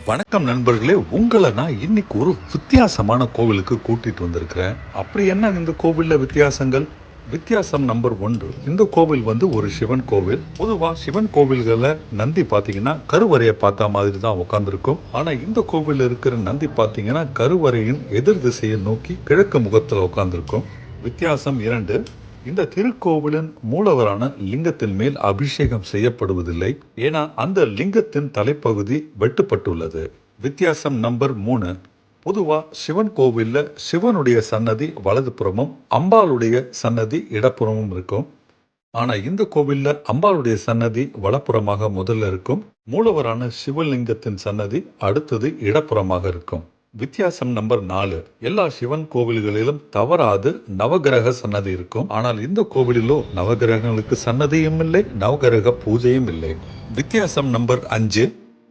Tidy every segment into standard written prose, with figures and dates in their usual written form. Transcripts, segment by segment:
வணக்கம் நண்பர்களே, உங்களை நான் இன்னைக்கு ஒரு வித்தியாசமான கோவிலுக்கு கூட்டிட்டு வந்திருக்கிறேன். அப்படி என்ன இந்த கோவில்ல வித்தியாசங்கள்? வித்தியாசம் நம்பர் ஒன்று, இந்த கோவில் ஒரு சிவன் கோவில். பொதுவா சிவன் கோவில்களை நந்தி பாத்தீங்கன்னா கருவறையை பார்த்த மாதிரி தான் உட்கார்ந்துருக்கும். ஆனா இந்த கோவில் இருக்கிற நந்தி பாத்தீங்கன்னா கருவறையின் எதிர் திசையை நோக்கி கிழக்கு முகத்துல உட்கார்ந்துருக்கும். வித்தியாசம் இரண்டு, இந்த திருக்கோவிலின் மூலவரான லிங்கத்தின் மேல் அபிஷேகம் செய்யப்படுவதில்லை. ஏன்னா அந்த லிங்கத்தின் தலைப்பகுதி வெட்டுப்பட்டுள்ளது. வித்தியாசம் நம்பர் மூணு, பொதுவா சிவன் கோவில்ல சிவனுடைய சன்னதி வலதுபுறமும் அம்பாளுடைய சன்னதி இடப்புறமும் இருக்கும். ஆனா இந்த கோவில்ல அம்பாளுடைய சன்னதி வலப்புறமாக முதல்ல இருக்கும். மூலவரான சிவலிங்கத்தின் சன்னதி அடுத்தது இடப்புறமாக இருக்கும். வித்தியாசம் நம்பர் நாலு, எல்லா சிவன் கோவில்களிலும் தவறாது நவகிரக சன்னதி இருக்கும். ஆனால் இந்த கோவிலிலோ நவகிரகங்களுக்கு சன்னதியும் இல்லை, நவகிரக பூஜையும் இல்லை. வித்தியாசம் நம்பர் அஞ்சு,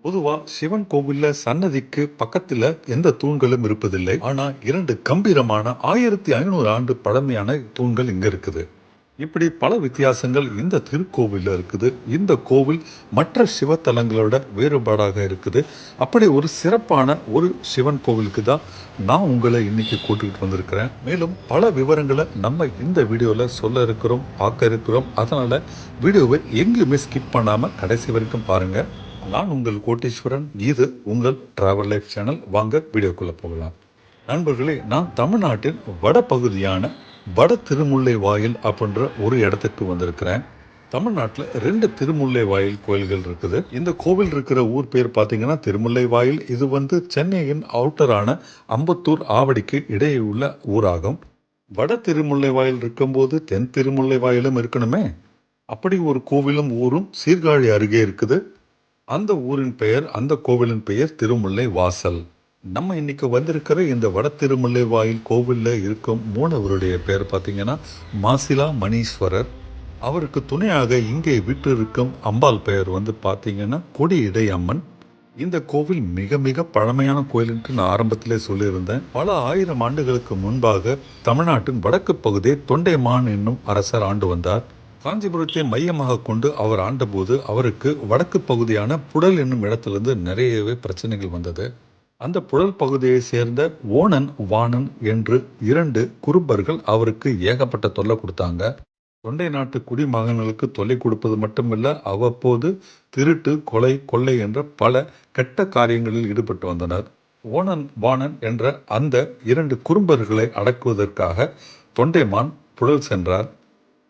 பொதுவா சிவன் கோவில்ல சன்னதிக்கு பக்கத்துல எந்த தூண்களும் இருப்பதில்லை. ஆனா இரண்டு கம்பீரமான 1500 ஆண்டு பழமையான தூண்கள் இங்க இருக்குது. இப்படி பல வித்தியாசங்கள் இந்த திருக்கோவில்ல இருக்குது. இந்த கோவில் மற்ற சிவத்தலங்களோட வேறுபாடாக இருக்குது. அப்படி ஒரு சிறப்பான ஒரு சிவன் கோவிலுக்கு தான் நான் உங்களை இன்னைக்கு கூட்டிகிட்டு வந்திருக்கிறேன். மேலும் பல விவரங்களை நம்ம இந்த வீடியோல சொல்ல இருக்கிறோம், பார்க்க இருக்கிறோம். அதனால வீடியோவை எங்கேயுமே ஸ்கிப் பண்ணாம கடைசி வரைக்கும் பாருங்க. நான் உங்கள் கோட்டீஸ்வரன், இது உங்கள் டிராவல் லைஃப் சேனல். வாங்க வீடியோக்குள்ள போகலாம். நண்பர்களே, நான் தமிழ்நாட்டின் வடபகுதியான வட திருமுல்லை வாயில் அப்படின்ற ஒரு இடத்துக்கு வந்திருக்கிறேன். தமிழ்நாட்டில் 2 திருமுல்லை வாயில் கோயில்கள் இருக்குது. இந்த கோவில் இருக்கிற ஊர் பேர் பார்த்தீங்கன்னா திருமுல்லை வாயில். இது சென்னையின் அவுட்டரான அம்பத்தூர் ஆவடிக்கு இடையே உள்ள ஊராகும். வட திருமுல்லை வாயில் இருக்கும்போது தென் திருமுல்லை வாயிலும் இருக்கணுமே. அப்படி ஒரு கோவிலும் ஊரும் சீர்காழி அருகே இருக்குது. அந்த ஊரின் பெயர், அந்த கோவிலின் பெயர் திருமுல்லை வாசல். நம்ம இன்னைக்கு வந்திருக்கிற இந்த வட திருமுல்லை வாயில் கோவில்ல இருக்கும் மூலவருடைய பேர் பார்த்தீங்கன்னா மாசிலா மணீஸ்வரர். அவருக்கு துணையாக இங்கே விட்டிருக்கும் அம்பாள் பெயர் பார்த்தீங்கன்னா கொடியிடை அம்மன். இந்த கோவில் மிக மிக பழமையான கோயில் என்று நான் ஆரம்பத்திலே சொல்லியிருந்தேன். பல ஆயிரம் ஆண்டுகளுக்கு முன்பாக தமிழ்நாட்டின் வடக்கு பகுதியை தொண்டைமான் என்னும் அரசர் ஆண்டு வந்தார். காஞ்சிபுரத்தை மையமாக கொண்டு அவர் ஆண்டபோது அவருக்கு வடக்கு பகுதியான புழல் என்னும் இடத்திலிருந்து நிறையவே பிரச்சனைகள் வந்தது. அந்த புழல் பகுதியை சேர்ந்த ஓணன் வாணன் என்று 2 குறும்பர்கள் அவருக்கு ஏகப்பட்ட தொல்லை கொடுத்தாங்க. தொண்டை நாட்டு குடிமகன்களுக்கு தொல்லை கொடுப்பது மட்டுமில்ல, அவ்வப்போது திருட்டு, கொலை, கொள்ளை என்ற பல கெட்ட காரியங்களில் ஈடுபட்டு வந்தனர். ஓணன் வாணன் என்ற அந்த 2 குறும்பர்களை அடக்குவதற்காக தொண்டைமான் புழல் சென்றார்.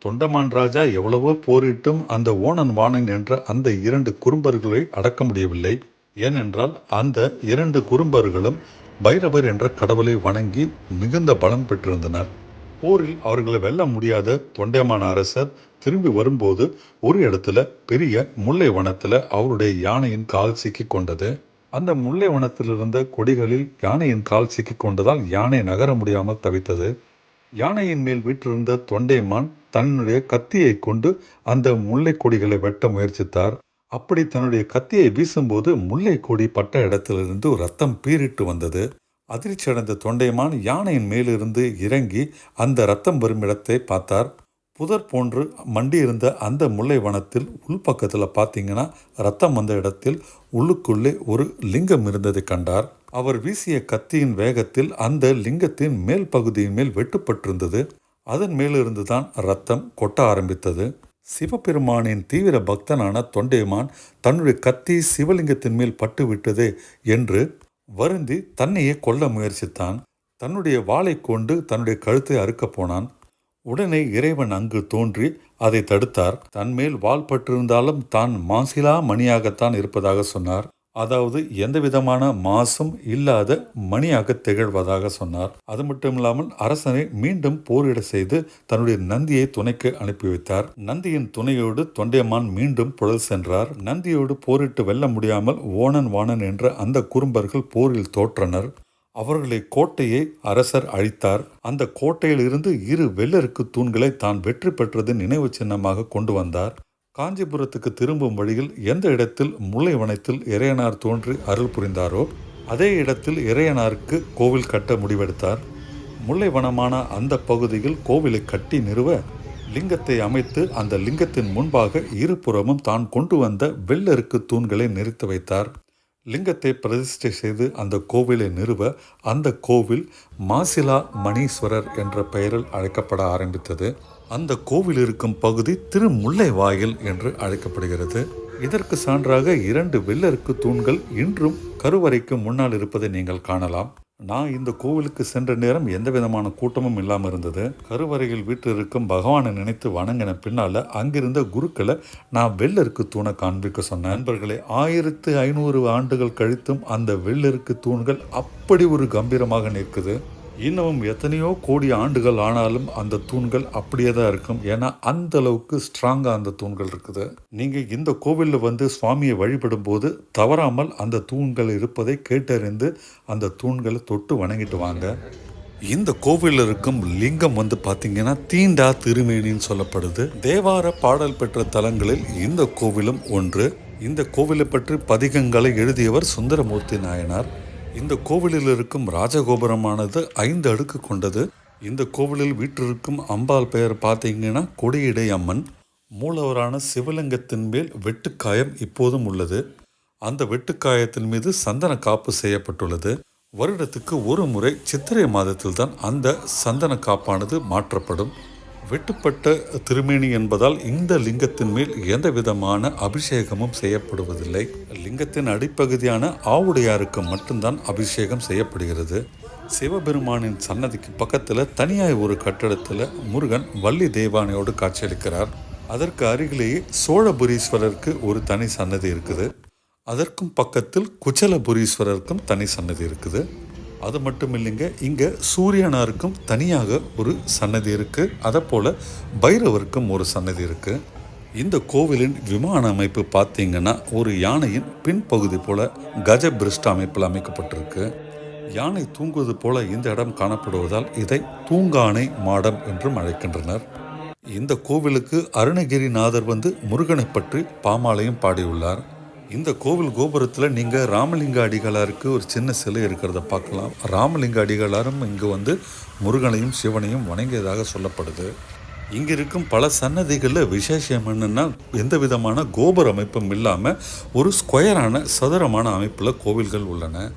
தொண்டமான் ராஜா எவ்வளவோ போரிட்டும் அந்த ஓணன் வாணன் என்ற அந்த 2 குறும்பர்களை அடக்க முடியவில்லை. ஏனென்றால் அந்த 2 குறும்பர்களும் பைரவர் என்ற கடவுளை வணங்கி மிகுந்த பலம் பெற்றிருந்தனர். போரில் அவர்களை வெல்ல முடியாத தொண்டைமான் அரசர் திரும்பி வரும்போது ஒரு இடத்துல பெரிய முல்லை வனத்துல அவருடைய யானையின் கால் சிக்கி கொண்டது. அந்த முல்லை வனத்தில் இருந்த கொடிகளில் யானையின் கால் சிக்கி கொண்டதால் யானை நகர முடியாமல் தவித்தது. யானையின் மேல் வீற்றிருந்த தொண்டைமான் தன்னுடைய கத்தியை கொண்டு அந்த முல்லை கொடிகளை வெட்ட முயற்சித்தார். அப்படி தன்னுடைய கத்தியை வீசும்போது முல்லை கொடி பட்ட இடத்திலிருந்து ரத்தம் பீரிட்டு வந்தது. அதிர்ச்சி அடைந்த தொண்டைமான் யானையின் மேலிருந்து இறங்கி அந்த ரத்தம் வரும் இடத்தை பார்த்தார். புதர் போன்று மண்டி இருந்த அந்த முல்லை வனத்தில் உள்பக்கத்தில் பார்த்தீங்கன்னா ரத்தம் வந்த இடத்தில் உள்ளுக்குள்ளே ஒரு லிங்கம் இருந்ததை கண்டார். அவர் வீசிய கத்தியின் வேகத்தில் அந்த லிங்கத்தின் மேல் பகுதியின் மேல் வெட்டுப்பட்டிருந்தது. அதன் மேலிருந்து தான் ரத்தம் கொட்ட ஆரம்பித்தது. சிவபெருமானின் தீவிர பக்தனான தொண்டைமான் தன்னுடைய கத்தி சிவலிங்கத்தின் மேல் பட்டு விட்டதே என்று வருந்தி தன்னையே கொல்ல முயற்சித்தான். தன்னுடைய வாளை கொண்டு தன்னுடைய கழுத்தை அறுக்கப் போனான். உடனே இறைவன் அங்கு தோன்றி அதை தடுத்தார். தன்மேல் வாள் பட்டிருந்தாலும் தான் மாசிலா மணியாகத்தான் இருப்பதாக சொன்னார். அதாவது எந்த விதமான மாசும் இல்லாத மணியாக திகழ்வதாக சொன்னார். அது மட்டும் இல்லாமல் அரசனை மீண்டும் போரிட செய்து தன்னுடைய நந்தியை துணைக்கு அனுப்பி வைத்தார். நந்தியின் துணையோடு தொண்டைமான் மீண்டும் புழல் சென்றார். நந்தியோடு போரிட்டு வெல்ல முடியாமல் ஓணன் வாணன் என்ற அந்த குறும்பர்கள் போரில் தோற்றனர். அவர்களை கோட்டையை அரசர் அழித்தார். அந்த கோட்டையில் இருந்து 2 வெள்ளருக்கு தூண்களை தான் வெற்றி பெற்றதின் நினைவு சின்னமாக கொண்டு வந்தார். காஞ்சிபுரத்துக்கு திரும்பும் வழியில் எந்த இடத்தில் முல்லை வனத்தில் இறையனார் தோன்றி அருள் புரிந்தாரோ அதே இடத்தில் இறையனாருக்கு கோவில் கட்ட முடிவெடுத்தார். முல்லை வனமான அந்த பகுதியில் கோவிலை கட்டி நிறுவ லிங்கத்தை அமைத்து அந்த லிங்கத்தின் முன்பாக இருபுறமும் தான் கொண்டு வந்த வெள்ளருக்கு தூண்களை நிறுத்தி வைத்தார். லிங்கத்தை பிரதிஷ்டை செய்து அந்த கோவிலை நிறுவ அந்த கோவில் மாசிலா மணீஸ்வரர் என்ற பெயரில் அழைக்கப்பட ஆரம்பித்தது. அந்த கோவில் இருக்கும் பகுதி திருமுல்லை வாயில் என்று அழைக்கப்படுகிறது. இதற்கு சான்றாக 2 வெள்ளருக்கு தூண்கள் இன்றும் கருவறைக்கு முன்னால் இருப்பதை நீங்கள் காணலாம். நான் இந்த கோவிலுக்கு சென்ற நேரம் எந்த விதமான கூட்டமும் இல்லாமல் இருந்தது. கருவறையில் வீற்றிருக்கும் பகவானை நினைத்து வணங்கின பின்னால அங்கிருந்த குருக்களை நான் வெள்ளருக்கு தூணை காண்பிக்க சொன்னேன். நண்பர்களே, 1500 ஆண்டுகள் கழித்தும் அந்த வெள்ளருக்கு தூண்கள் அப்படி ஒரு கம்பீரமாக நிற்குது. இன்னமும் எத்தனையோ கோடி ஆண்டுகள் ஆனாலும் அந்த தூண்கள் அப்படியே தான் இருக்கும். ஏன்னா அந்த அளவுக்கு ஸ்ட்ராங்காக அந்த தூண்கள் இருக்குது. நீங்கள் இந்த கோவிலில் வந்து சுவாமியை வழிபடும் போது தவறாமல் அந்த தூண்கள் இருப்பதை கேட்டறிந்து அந்த தூண்களை தொட்டு வணங்கிட்டு வாங்க. இந்த கோவிலில் இருக்கும் லிங்கம் வந்து பார்த்தீங்கன்னா தீண்டா திருமேனின்னு சொல்லப்படுது. தேவார பாடல் பெற்ற தலங்களில் இந்த கோவிலும் ஒன்று. இந்த கோவிலை பற்றி பதிகங்களை எழுதியவர் சுந்தரமூர்த்தி நாயனார். இந்த கோவிலில் இருக்கும் ராஜகோபுரமானது 5 அடுக்கு கொண்டது. இந்த கோவிலில் வீற்றிருக்கும் அம்பாள் பெயர் பார்த்தீங்கன்னா கொடியிடை அம்மன். மூலவரான சிவலிங்கத்தின் மேல் வெட்டுக்காயம் இப்போதும் உள்ளது. அந்த வெட்டுக்காயத்தின் மீது சந்தன காப்பு செய்யப்பட்டுள்ளது. வருடத்துக்கு ஒரு முறை சித்திரை மாதத்தில் தான் அந்த சந்தன காப்பானது மாற்றப்படும். வெட்டுப்பட்ட திருமேனி என்பதால் இந்த லிங்கத்தின் மேல் எந்த விதமான அபிஷேகமும் செய்யப்படுவதில்லை. லிங்கத்தின் அடிப்பகுதியான ஆவுடையாருக்கு மட்டும்தான் அபிஷேகம் செய்யப்படுகிறது. சிவபெருமானின் சன்னதிக்கு பக்கத்தில் தனியாய் ஒரு கட்டடத்தில் முருகன் வள்ளி தெய்வானையோடு காட்சியளிக்கிறார். அதற்கு அருகிலேயே சோழபுரீஸ்வரருக்கு ஒரு தனி சன்னதி இருக்குது. அதற்கும் பக்கத்தில் குச்சலபுரீஸ்வரருக்கும் தனி சன்னதி இருக்குது. அது மட்டும் இல்லைங்க, இங்கே சூரியனாருக்கும் தனியாக ஒரு சன்னதி இருக்குது. அதை போல் பைரவருக்கும் ஒரு சன்னதி இருக்குது. இந்த கோவிலின் விமான அமைப்பு பார்த்தீங்கன்னா ஒரு யானையின் பின்பகுதி போல் கஜ பிருஷ்ட அமைப்பில் அமைக்கப்பட்டிருக்கு. யானை தூங்குவது போல இந்த இடம் காணப்படுவதால் இதை தூங்கானை மாடம் என்றும் அழைக்கின்றனர். இந்த கோவிலுக்கு அருணகிரிநாதர் வந்து முருகனை பற்றி பாமாலையும் பாடியுள்ளார். இந்த கோவில் கோபுரத்தில் நீங்கள் ராமலிங்க அடிகளாருக்கு ஒரு சின்ன சிலை இருக்கிறத பார்க்கலாம். ராமலிங்க அடிகளாரும் இங்கு வந்து முருகனையும் சிவனையும் வணங்கியதாக சொல்லப்படுது. இங்கே இருக்கும் பல சன்னதிகளில் விசேஷம் என்னென்னா எந்த விதமான கோபுர அமைப்பும் இல்லாமல் ஒரு ஸ்கொயரான சதுரமான அமைப்பில் கோவில்கள் உள்ளன.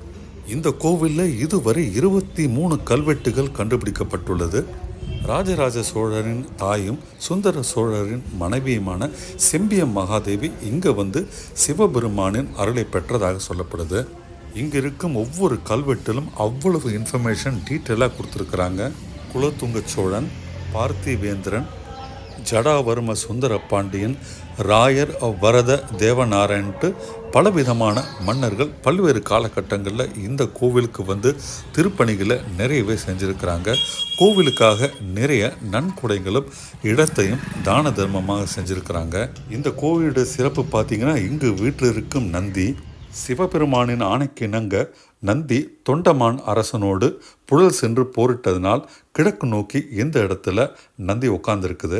இந்த கோவிலில் இதுவரை 23 கல்வெட்டுகள் கண்டுபிடிக்கப்பட்டுள்ளது. ராஜராஜ சோழரின் தாயும் சுந்தர சோழரின் மனைவியுமான செம்பியம் மகாதேவி இங்கே வந்து சிவபெருமானின் அருளை பெற்றதாக சொல்லப்படுது. இங்கே இருக்கும் ஒவ்வொரு கல்வெட்டிலும் அவ்வளவு இன்ஃபர்மேஷன் டீட்டெயிலாக கொடுத்துருக்குறாங்க. குலோத்துங்க சோழன், பார்த்திவேந்திரன், ஜடாவர்ம சுந்தர பாண்டியன், ராயர் வரத தேவநாராயண்ட்டு பலவிதமான மன்னர்கள் பல்வேறு காலகட்டங்களில் இந்த கோவிலுக்கு வந்து திருப்பணிகளை நிறையவே செஞ்சுருக்கிறாங்க. கோவிலுக்காக நிறைய நன்கொடைகளும் இடத்தையும் தான தர்மமாக செஞ்சுருக்கிறாங்க. இந்த கோவிலோட சிறப்பு பார்த்திங்கன்னா இங்கு வீட்டில் இருக்கும் நந்தி சிவபெருமானின் ஆணைக்கு இணங்க நந்தி தொண்டமான் அரசனோடு புழல் சென்று போரிட்டதனால் கிழக்கு நோக்கி இந்த இடத்துல நந்தி உட்கார்ந்துருக்குது.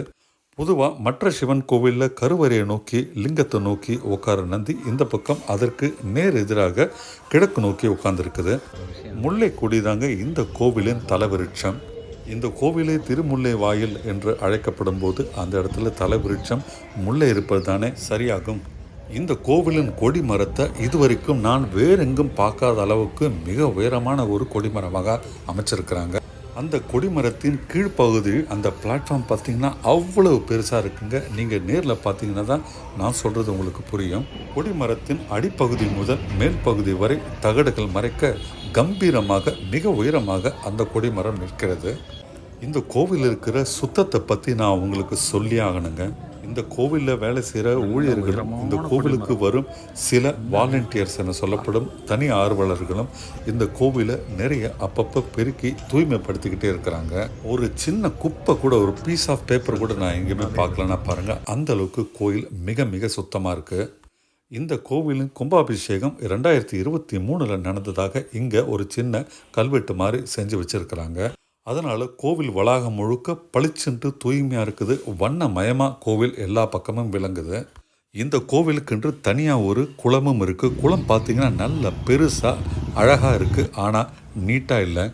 பொதுவாக மற்ற சிவன் கோவிலில் கருவறையை நோக்கி லிங்கத்தை நோக்கி உட்கார நந்தி இந்த பக்கம் அதற்கு நேர் எதிராக கிழக்கு நோக்கி உட்கார்ந்துருக்குது. முல்லை கொடி தாங்க இந்த கோவிலின் தலைவிருட்சம். இந்த கோவிலே திருமுல்லை வாயில் என்று அழைக்கப்படும் போது அந்த இடத்துல தலைவிருட்சம் முல்லை இருப்பது தானே சரியாகும். இந்த கோவிலின் கொடிமரத்தை இதுவரைக்கும் நான் வேறெங்கும் பார்க்காத அளவுக்கு மிக உயரமான ஒரு கொடிமரமாக அமைச்சிருக்கிறாங்க. அந்த கொடிமரத்தின் கீழ்ப்பகுதி அந்த பிளாட்ஃபார்ம் பார்த்திங்கன்னா அவ்வளவு பெருசாக இருக்குங்க. நீங்கள் நேரில் பார்த்தீங்கன்னா தான் நான் சொல்கிறது உங்களுக்கு புரியும். கொடிமரத்தின் அடிப்பகுதி முதல் மேல் பகுதி வரை தகடுகள் மறைக்க கம்பீரமாக மிக உயரமாக அந்த கொடிமரம் நிற்கிறது. இந்த கோவில் இருக்கிற சுத்தத்தை பற்றி நான் உங்களுக்கு சொல்லி ஆகணுங்க. இந்த கோவிலில் வேலை செய்கிற ஊழியர்களும் இந்த கோவிலுக்கு வரும் சில வாலண்டியர்ஸ் என சொல்லப்படும் தனி ஆர்வலர்களும் இந்த கோவிலை நிறைய அப்பப்போ பெருக்கி தூய்மைப்படுத்திக்கிட்டே இருக்கிறாங்க. ஒரு சின்ன குப்பை கூட, ஒரு பீஸ் ஆஃப் பேப்பர் கூட நான் எங்கேயுமே பார்க்கலன்னா பாருங்கள், அந்த அளவுக்கு கோயில் மிக மிக சுத்தமாக இருக்குது. இந்த கோவிலின் கும்பாபிஷேகம் 2023 நடந்ததாக இங்கே ஒரு சின்ன கல்வெட்டு மாதிரி செஞ்சு வச்சுருக்கிறாங்க. அதனால் கோவில் வளாகம் முழுக்க பளிச்சுன்ட்டு தூய்மையாக இருக்குது. வண்ணமயமாக கோவில் எல்லா பக்கமும் விளங்குது. இந்த கோவிலுக்கென்று தனியாக ஒரு குளமும் இருக்குது. குளம் பார்த்திங்கன்னா நல்ல பெருசாக அழகாக இருக்குது, ஆனால் நீட்டாக இல்லை.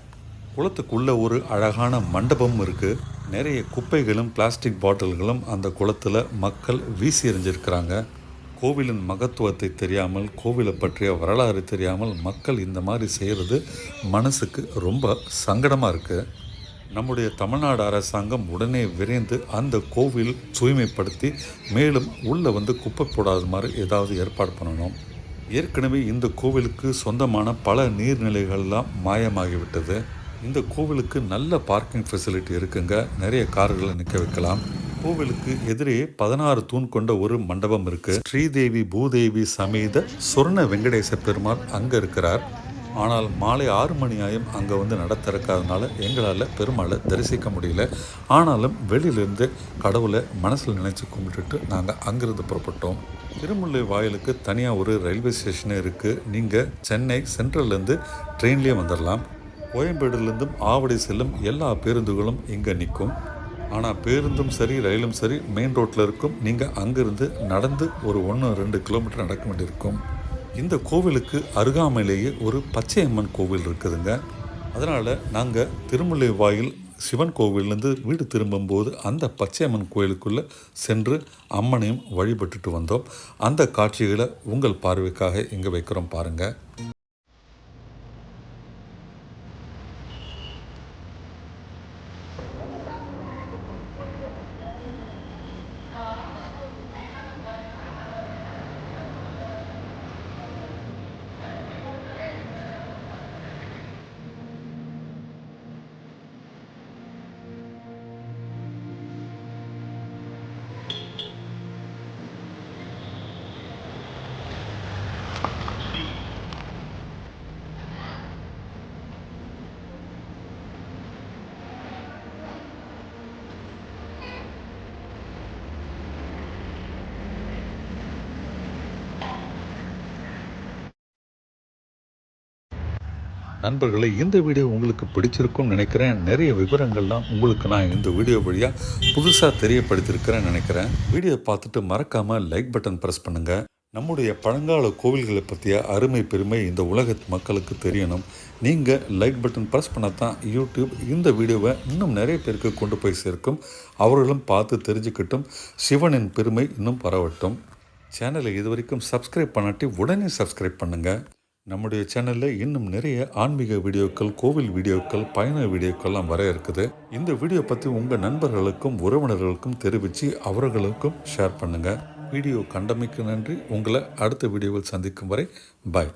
குளத்துக்குள்ளே ஒரு அழகான மண்டபம் இருக்குது. நிறைய குப்பைகளும் பிளாஸ்டிக் பாட்டில்களும் அந்த குளத்தில் மக்கள் வீசி எறிஞ்சிருக்கிறாங்க. கோவிலின் மகத்துவத்தை தெரியாமல், கோவிலை பற்றிய வரலாறு தெரியாமல் மக்கள் இந்த மாதிரி செய்கிறது மனசுக்கு ரொம்ப சங்கடமாக இருக்குது. நம்முடைய தமிழ்நாடு அரசாங்கம் உடனே விரைந்து அந்த கோவில் தூய்மைப்படுத்தி மேலும் உள்ளே குப்பை போடாத மாதிரி ஏதாவது ஏற்பாடு பண்ணணும். ஏற்கனவே இந்த கோவிலுக்கு சொந்தமான பல நீர்நிலைகள்லாம் மாயமாகிவிட்டது. இந்த கோவிலுக்கு நல்ல பார்க்கிங் ஃபெசிலிட்டி இருக்குங்க. நிறைய கார்களை நிற்க வைக்கலாம். கோவிலுக்கு எதிரே 16 தூண் கொண்ட ஒரு மண்டபம் இருக்கு. ஸ்ரீதேவி பூதேவி சமேத சொர்ண வெங்கடேச பெருமாள் அங்கே இருக்கிறார். ஆனால் மாலை 6 மணி ஆயும் அங்கே நட திறக்காதனால எங்களால் பெருமாளை தரிசிக்க முடியல. ஆனாலும் வெளியிலேருந்து கடவுளை மனசில் நினச்சி கும்பிட்டுட்டு நாங்கள் அங்கிருந்து புறப்பட்டோம். திருமுல்லை வாயிலுக்கு தனியாக ஒரு ரயில்வே ஸ்டேஷனே இருக்குது. நீங்கள் சென்னை சென்ட்ரல்லேருந்து ட்ரெயின்லேயே வந்துடலாம். கோயம்பேடுலேருந்தும் ஆவடி செல்லும் எல்லா பேருந்துகளும் இங்கே நிற்கும். ஆனால் பேருந்தும் சரி ரயிலும் சரி மெயின் ரோட்டில் இருக்கும். நீங்கள் அங்கேருந்து நடந்து ஒரு 1-2 கிலோமீட்டர் நடக்க வேண்டியிருக்கும். இந்த கோவிலுக்கு அருகாமையிலேயே ஒரு பச்சையம்மன் கோவில் இருக்குதுங்க. அதனால் நாங்கள் திருமுல்லை வாயில் சிவன் கோவிலேருந்து வீடு திரும்பும்போது அந்த பச்சையம்மன் கோயிலுக்குள்ளே சென்று அம்மனையும் வழிபட்டுட்டு வந்தோம். அந்த காட்சிகளை உங்கள் பார்வைக்காக இங்கே வைக்கிறோம் பாருங்கள். நண்பர்களே, இந்த வீடியோ உங்களுக்கு பிடிச்சிருக்கும்னு நினைக்கிறேன். நிறைய விவரங்கள்லாம் உங்களுக்கு நான் இந்த வீடியோ வழியாக புதுசாக தெரியப்படுத்தியிருக்கிறேன்னு நினைக்கிறேன். வீடியோ பார்த்துட்டு மறக்காமல் லைக் பட்டன் ப்ரெஸ் பண்ணுங்கள். நம்முடைய பழங்கால கோவில்களை பற்றிய அருமை பெருமை இந்த உலக மக்களுக்கு தெரியணும். நீங்கள் லைக் பட்டன் ப்ரெஸ் பண்ண தான் யூடியூப் இந்த வீடியோவை இன்னும் நிறைய பேருக்கு கொண்டு போய் சேர்க்கும். அவர்களும் பார்த்து தெரிஞ்சுக்கிட்டும். சிவனின் பெருமை இன்னும் பரவட்டும். சேனலை இது வரைக்கும் சப்ஸ்கிரைப் பண்ணாட்டி உடனே சப்ஸ்கிரைப் பண்ணுங்கள். நம்முடைய சேனலில் இன்னும் நிறைய ஆன்மீக வீடியோக்கள், கோவில் வீடியோக்கள், பயண வீடியோக்கள்லாம் வர இருக்குது. இந்த வீடியோ பற்றி உங்கள் நண்பர்களுக்கும் உறவினர்களுக்கும் தெரிவித்து அவர்களுக்கும் ஷேர் பண்ணுங்கள். வீடியோ கண்டமைக்கு நன்றி. உங்களை அடுத்த வீடியோவில் சந்திக்கும் வரை பாய்.